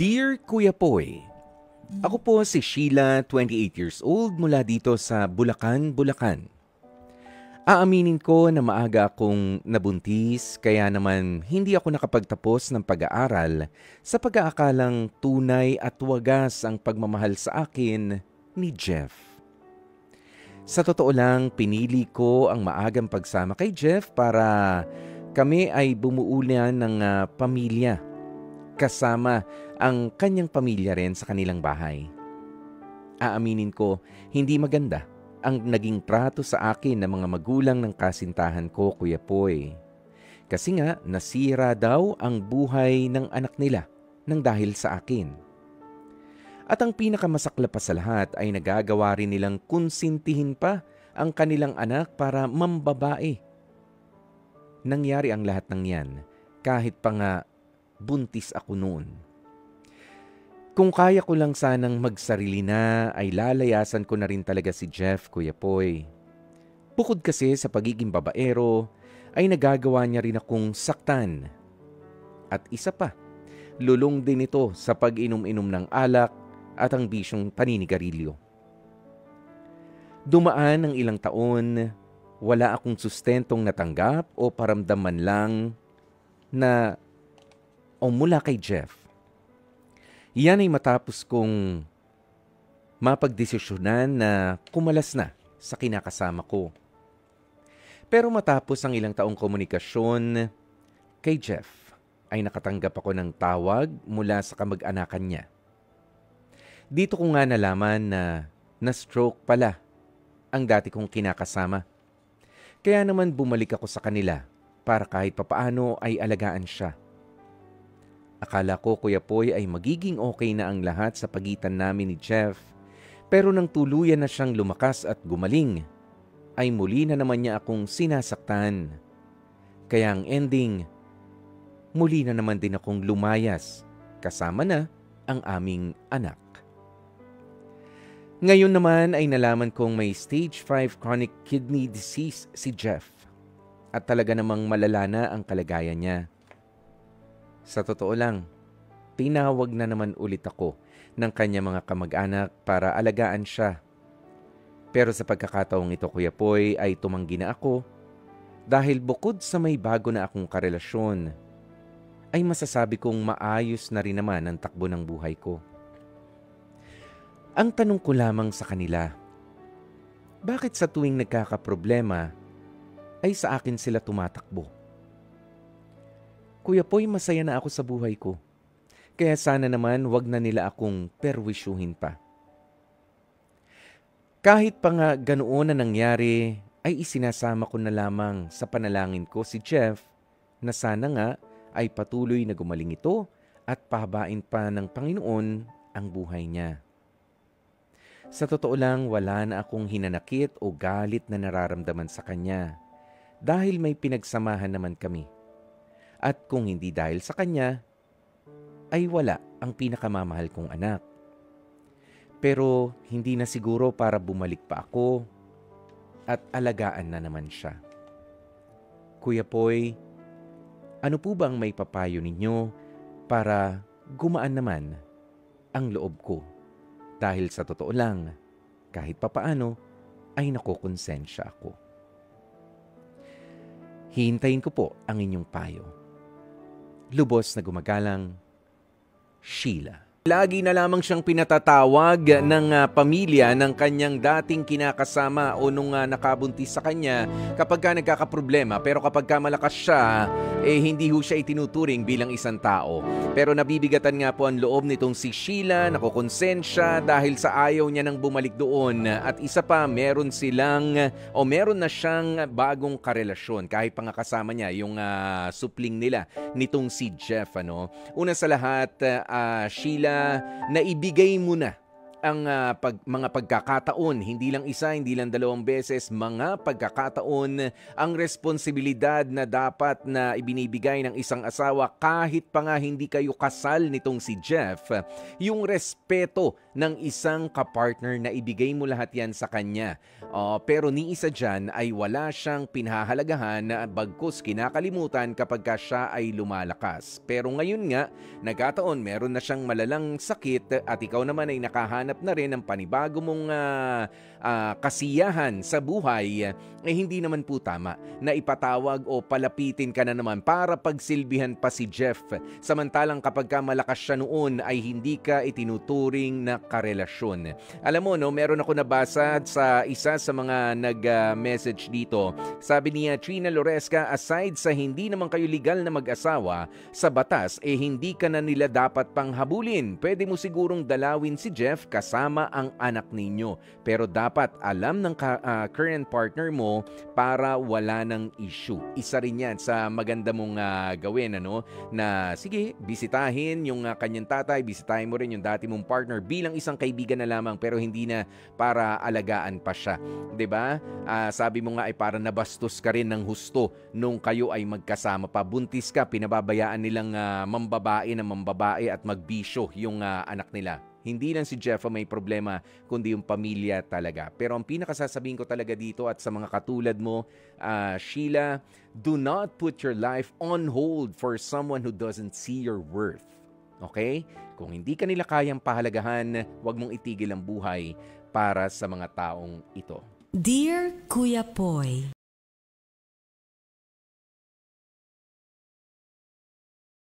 Dear Kuya Poy, ako po si Sheila, 28 years old, mula dito sa Bulacan, Bulacan. Aaminin ko na maaga akong nabuntis, kaya naman hindi ako nakapagtapos ng pag-aaral sa pag-aakalang tunay at wagas ang pagmamahal sa akin ni Jeff. Sa totoo lang, pinili ko ang maagang pagsama kay Jeff para kami ay bumuo na ng pamilya, kasama ang kanyang pamilya rin sa kanilang bahay. Aaminin ko, hindi maganda ang naging trato sa akin ng mga magulang ng kasintahan ko, Kuya Poy. Kasi nga, nasira daw ang buhay ng anak nila nang dahil sa akin. At ang pinakamasaklap pa sa lahat ay nagagawa rin nilang konsintihin pa ang kanilang anak para mambabae. Nangyari ang lahat ng yan, kahit pa nga buntis ako noon. Kung kaya ko lang sanang magsarili na, ay lalayasan ko na rin talaga si Jeff, Kuya Poy. Bukod kasi sa pagiging babaero, ay nagagawa niya rin akong saktan. At isa pa, lulong din ito sa pag-inom-inom ng alak at ang bisyong paninigarilyo. Dumaan ang ilang taon, wala akong sustentong natanggap o paramdaman lang na mula kay Jeff. Yan ay matapos kong mapagdesisyonan na kumalas na sa kinakasama ko. Pero matapos ang ilang taong komunikasyon kay Jeff, ay nakatanggap ako ng tawag mula sa kamag-anakan niya. Dito ko nga nalaman na na-stroke pala ang dati kong kinakasama. Kaya naman bumalik ako sa kanila para kahit papaano ay alagaan siya. Akala ko, Kuya Poy, ay magiging okay na ang lahat sa pagitan namin ni Jeff. Pero nang tuluyan na siyang lumakas at gumaling, ay muli na naman niya akong sinasaktan. Kaya ang ending, muli na naman din akong lumayas, kasama na ang aming anak. Ngayon naman ay nalaman kong may stage 5 chronic kidney disease si Jeff. At talaga namang malala na ang kalagayan niya. Sa totoo lang, tinawag na naman ulit ako ng kanya mga kamag-anak para alagaan siya. Pero sa pagkakataong ito, Kuya Poy, ay tumanggi na ako dahil bukod sa may bago na akong karelasyon, ay masasabi kong maayos na rin naman ang takbo ng buhay ko. Ang tanong ko lamang sa kanila, bakit sa tuwing nagkakaproblema ay sa akin sila tumatakbo? Kuya Poy, masaya na ako sa buhay ko. Kaya sana naman wag na nila akong perwisyuhin pa. Kahit pa nga ganoon na nangyari, ay isinasama ko na lamang sa panalangin ko si Jeff na sana nga ay patuloy na gumaling ito at pahabain pa ng Panginoon ang buhay niya. Sa totoo lang, wala na akong hinanakit o galit na nararamdaman sa kanya dahil may pinagsamahan naman kami. At kung hindi dahil sa kanya, ay wala ang pinakamamahal kong anak. Pero hindi na siguro para bumalik pa ako at alagaan na naman siya. Kuya Poy, ano po ba ang may papayo ninyo para gumaan naman ang loob ko? Dahil sa totoo lang, kahit papaano ay nakokonsensya ako. Hihintayin ko po ang inyong payo. Lubos na gumagalang, Sheila. Lagi na lamang siyang pinatatawag ng pamilya ng kanyang dating kinakasama o nung nakabuntis sa kanya kapag ka nagkakaproblema. Pero kapag ka malakas siya, hindi ho siya itinuturing bilang isang tao. Pero nabibigatan nga po ang loob nitong si Sheila, nakokonsensya dahil sa ayaw niya nang bumalik doon. At isa pa, meron na siyang bagong karelasyon. Kahit pa nga kasama niya yung supling nila nitong si Jeff. Una sa lahat, Sheila, naibigay mo na ang mga pagkakataon, hindi lang isa, hindi lang dalawang beses, mga pagkakataon, ang responsibilidad na dapat na ibinibigay ng isang asawa kahit pa nga hindi kayo kasal nitong si Jeff, yung respeto ng isang kapartner na ibigay mo lahat yan sa kanya. Pero ni isa dyan ay wala siyang pinahahalagahan na bagkus kinakalimutan kapag ka siya ay lumalakas. Pero ngayon nga, nagkataon meron na siyang malalang sakit at ikaw naman ay nakahanap na rin ng panibago mong kasiyahan sa buhay, hindi naman po tama na ipatawag o palapitin ka na naman para pagsilbihan pa si Jeff. Samantalang kapag ka malakas siya noon ay hindi ka itinuturing na karelasyon. Alam mo, no, meron ako nabasa sa isa sa mga nag-message dito. Sabi niya, Trina Loresca, aside sa hindi naman kayo legal na mag-asawa, sa batas, hindi ka na nila dapat pang habulin. Pwede mo sigurong dalawin si Jeff kasama ang anak ninyo. Pero dapat alam ng current partner mo para wala ng issue. Isa rin yan sa maganda mong gawin, ano? Na sige, bisitahin yung kanyang tatay, bisitahin mo rin yung dati mong partner bilang isang kaibigan na lamang pero hindi na para alagaan pa siya. 'Di ba? Sabi mo nga ay para nabastos ka rin ng husto nung kayo ay magkasama pa. Buntis ka, pinababayaan nilang mambabae at magbisyo yung anak nila. Hindi lang si Jeff ang may problema, kundi yung pamilya talaga. Pero ang pinakasasabihin ko talaga dito at sa mga katulad mo, Sheila, do not put your life on hold for someone who doesn't see your worth. Okay? Kung hindi ka nila kayang pahalagahan, huwag mong itigil ang buhay para sa mga taong ito. Dear Kuya Poy,